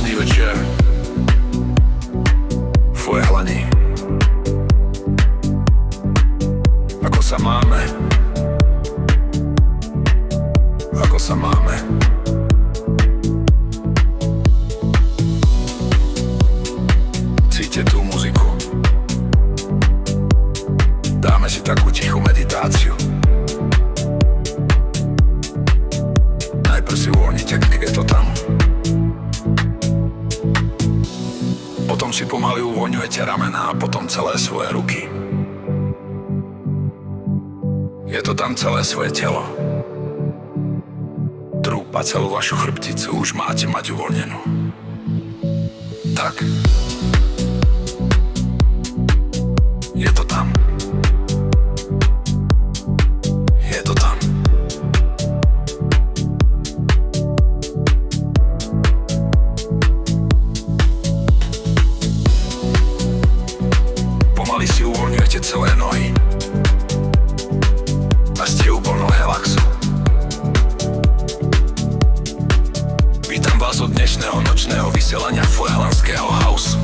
Pekný večer. Fue hlani. Ako sa máme? Ako sa máme? Cíte tú muziku? Dáme si takú tichú meditáciu. Najprv si uvoľnite, keď je to tam. Potom si pomaly uvoľňujete ramená a potom celé svoje ruky. Je to tam celé svoje telo. Trup a celú vašu chrbticu už máte mať uvoľnenú. Tak. Je to tam. Je to tam. Pomaly si uvoľňujete celé nohy. A ste úplnou relaxu. Vítam vás od dnešného nočného vysielania Feuerlandského house.